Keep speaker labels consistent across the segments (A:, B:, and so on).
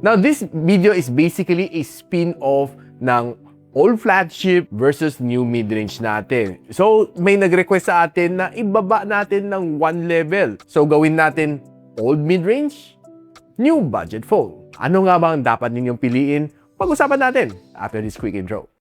A: Now, this video is basically a spin-off ng old flagship versus new mid-range natin. So, may nag-request sa atin na ibaba natin ng one level. So, gawin natin old mid-range, new budget phone. Ano nga ba ang dapat ninyong piliin? Pag-usapan natin after this quick intro.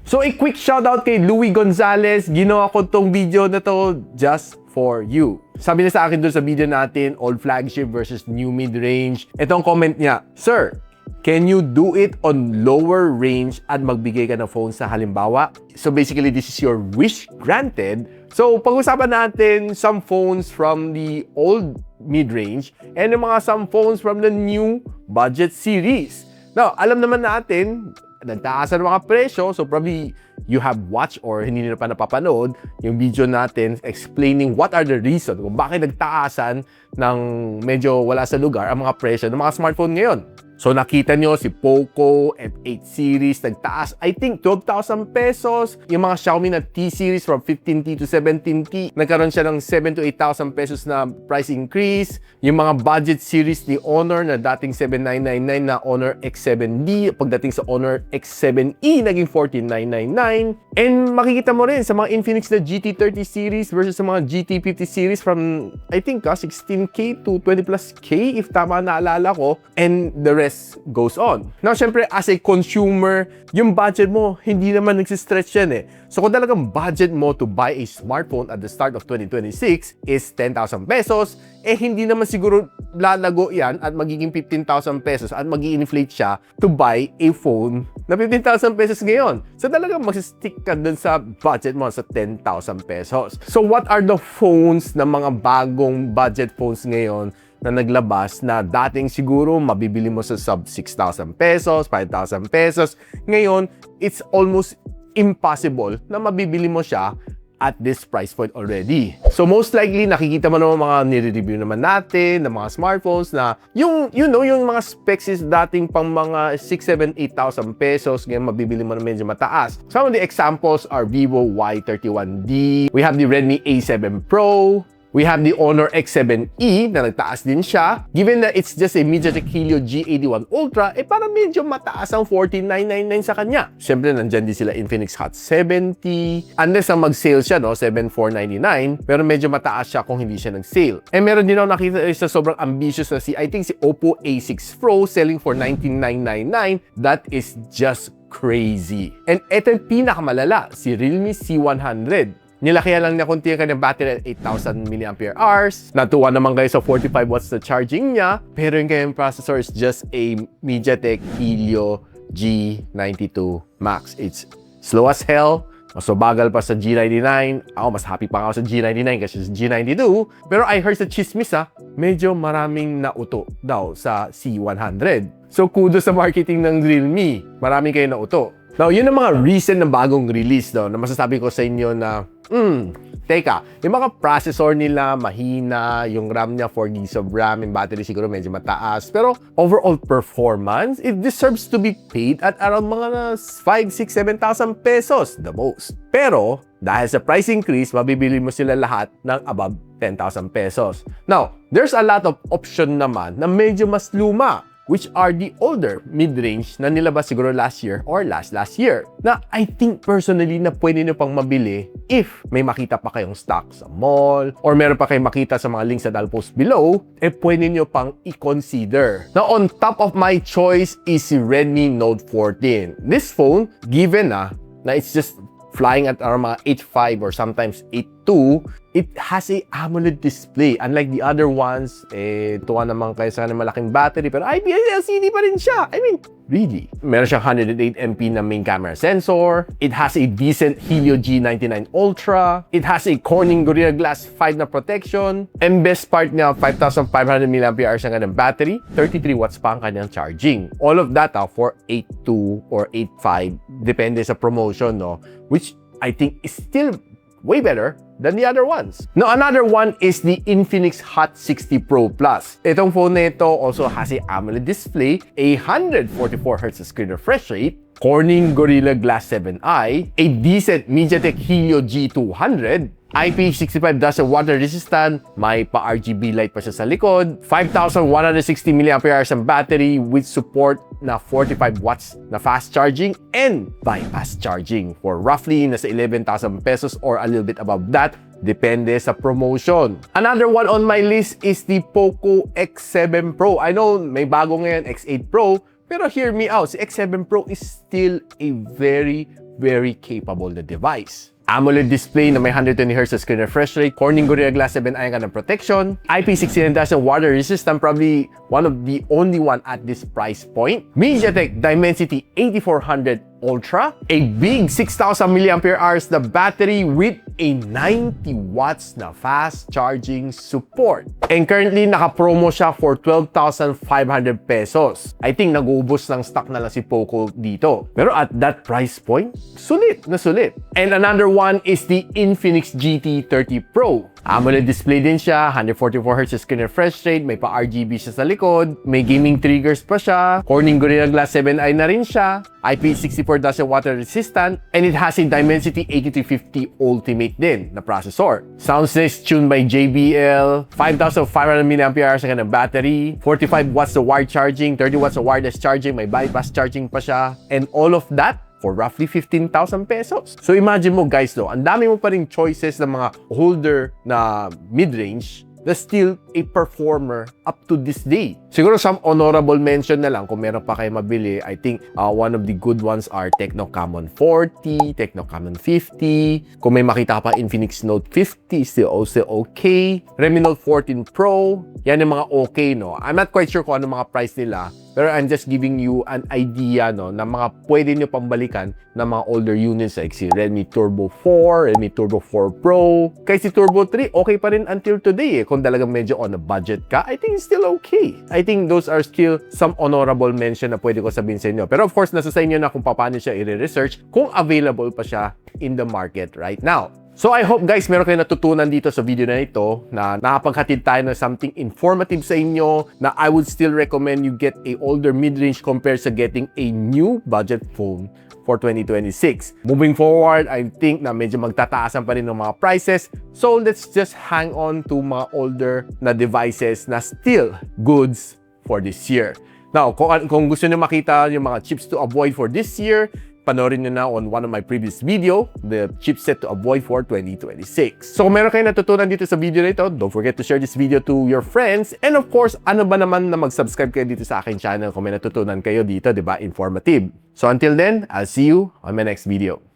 A: So, a quick shoutout kay Louie Gonzalez. Ginawa ko tong video na to just for you. Sabi niya sa akin doon sa video natin, old flagship versus new mid-range. Ito ang comment niya, Sir, can you do it on lower range at magbigay ka ng phone sa halimbawa? So basically, this is your wish granted. So pag-usapan natin some phones from the old mid-range and some phones from the new budget series. Now, alam naman natin, nagtaasan ng mga presyo, so probably you have watched or hindi nyo pa napapanood yung video natin explaining what are the reasons kung bakit nagtaasan ng medyo wala sa lugar ang mga presyo ng mga smartphone ngayon. So nakita nyo si Poco F8 series nagtaas, I think 12,000 pesos. Yung mga Xiaomi na T series from 15T to 17T, nagkaroon siya ng 7,000 to 8,000 pesos na price increase. Yung mga budget series ni Honor na dating 7,999 na Honor X7D, pagdating sa Honor X7E, naging 14,999. And makikita mo rin sa mga Infinix na GT30 series versus sa mga GT50 series from, I think, 16K to 20 plus K, if tama naalala ko. And the rest goes on. Now, syempre, as a consumer, yung budget mo, hindi naman nagsistretch yan eh. So, kung talagang budget mo to buy a smartphone at the start of 2026 is 10,000 pesos, eh hindi naman siguro lalago yan at magiging 15,000 pesos at mag-i-inflate siya to buy a phone na 15,000 pesos ngayon. So, talagang magsistick ka dun sa budget mo sa 10,000 pesos. So, what are the phones na mga bagong budget phones ngayon na naglabas na dating siguro mabibili mo sa sub 6,000 pesos, 5,000 pesos. Ngayon, it's almost impossible na mabibili mo siya at this price point already. So most likely, nakikita mo naman mga nire-review naman natin ng mga smartphones na yung mga specs is dating pang mga 6, 7, 8,000 pesos. Ngayon, mabibili mo na medyo mataas. Some of the examples are Vivo Y31D. We have the Redmi A7 Pro. We have the Honor X7E na nagtaas din siya. Given that it's just a MediaTek Helio G81 Ultra, eh parang medyo mataas ang 14,999 sa kanya. Siyempre, nandyan din sila Infinix Hot 70. Unless ang mag-sale siya, no, 7,499. Pero medyo mataas siya kung hindi siya nag-sale. Eh meron din ako nakita sa sobrang ambitious na I think si Oppo A6 Pro selling for 19,999. That is just crazy. And ito yung pinakamalala, si Realme C100. Nilakyan lang niya konti ang kanyang battery at 8,000 mAh. Natuwa naman kayo sa 45 watts na charging niya. Pero yung kanyang processor is just a MediaTek Helio G92 Max. It's slow as hell. Mas bagal pa sa G99. Ako, mas happy pa ako sa G99 kasi sa G92. Pero I heard sa chismis medyo maraming nauto daw sa C100. So kudos sa marketing ng Realme. Maraming kayo nauto. Now, yun ang mga recent na bagong release na masasabi ko sa inyo na teka, yung mga processor nila mahina, yung RAM niya 4 GB of RAM, yung battery siguro medyo mataas. Pero overall performance, it deserves to be paid at around mga 5, 6, 7,000 pesos the most. Pero dahil sa price increase, mabibili mo sila lahat ng above 10,000 pesos. Now, there's a lot of option naman na medyo mas luma, which are the older mid-range na nilabas siguro last year or last year. Na I think personally na pwede nyo pang mabili if may makita pa kayong stock sa mall or meron pa kayong makita sa mga links that I'll post below, eh pwede nyo pang i-consider. Now, on top of my choice is si Redmi Note 14. This phone, given na it's just flying at around mga 8.5 or sometimes 8.2, it has a AMOLED display. Unlike the other ones, tuwa naman kayo sa malaking battery, pero IPS LCD pa rin siya. I mean, really. Meron siyang 108MP na main camera sensor. It has a decent Helio G99 Ultra. It has a Corning Gorilla Glass 5 na protection. And best part niya, 5,500 mAh ang kanyang battery. 33 watts pa ang kanyang charging. All of that for 8.2 or 8.5, depende sa promotion, no? Which I think is still way better than the other ones. Now, another one is the Infinix Hot 60 Pro Plus. Itong phone na ito also has a AMOLED display, a 144Hz screen refresh rate, Corning Gorilla Glass 7i, a decent MediaTek Helio G200, IP65 doesn't water resistant, may pa-RGB light pa siya sa likod, 5,160 mAh ang battery with support na 45 watts na fast charging and bypass charging for roughly nasa 11,000 pesos or a little bit above that. Depende sa promotion. Another one on my list is the Poco X7 Pro. I know may bago ngayon X8 Pro, pero hear me out, si X7 Pro is still a very capable na device. AMOLED display na may 120Hz screen refresh rate, Corning Gorilla Glass 7 ion ng protection, IP69 water resistant, probably one of the only one at this price point. MediaTek Dimensity 8400 Ultra, a big 6,000 mAh na battery with a 90 watts na fast charging support. And currently, naka-promo siya for 12,500 pesos. I think nag-uubos ng stock na lang si Poco dito. Pero at that price point, sulit na sulit. And another one is the Infinix GT30 Pro. AMOLED display din siya, 144Hz screen refresh rate, may pa-RGB siya sa likod, may gaming triggers pa siya, Corning Gorilla Glass 7i na rin siya, IP64 water resistant, and it has a Dimensity 8350 Ultimate din na processor. Sound system tuned by JBL, 5,500 mAh ang battery, 45 watts of wired charging, 30 watts of wireless charging, may bypass charging pa siya, and all of that for roughly 15,000 pesos. So imagine mo guys, ang dami mo pa ring choices ng mga older na mid-range na still a performer up to this day. Siguro some honorable mention na lang kung meron pa kayo mabili. I think one of the good ones are Tecno Camon 40, Tecno Camon 50. Kung may makita pa Infinix Note 50, still also okay. Redmi Note 14 Pro, yan yung mga okay, no? I'm not quite sure kung ano mga price nila, pero I'm just giving you an idea, no, na mga pwede nyo pambalikan na mga older units like si Redmi Turbo 4, Redmi Turbo 4 Pro. Kaya si Turbo 3, okay pa rin until today eh. Kung talagang medyo on a budget ka, I think it's still okay. I think those are still some honorable mention na pwede ko sabihin sa inyo. Pero of course, nasa sa inyo na kung paano siya i-research, kung available pa siya in the market right now. So I hope guys, meron kayo natutunan dito sa video na ito na nakapaghatid tayo ng something informative sa inyo na I would still recommend you get a older mid-range compared sa getting a new budget phone for 2026. Moving forward, I think na medyo magtataasan pa rin ng mga prices. So let's just hang on to mga older na devices na still goods for this year. Now, kung gusto nyo makita yung mga chips to avoid for this year, panoorin nyo na on one of my previous video, the chipset to avoid for 2026. So kung meron kayo natutunan dito sa video na ito, don't forget to share this video to your friends. And of course, ano ba naman na mag-subscribe kayo dito sa aking channel kung may natutunan kayo dito, di ba? Informative. So until then, I'll see you on my next video.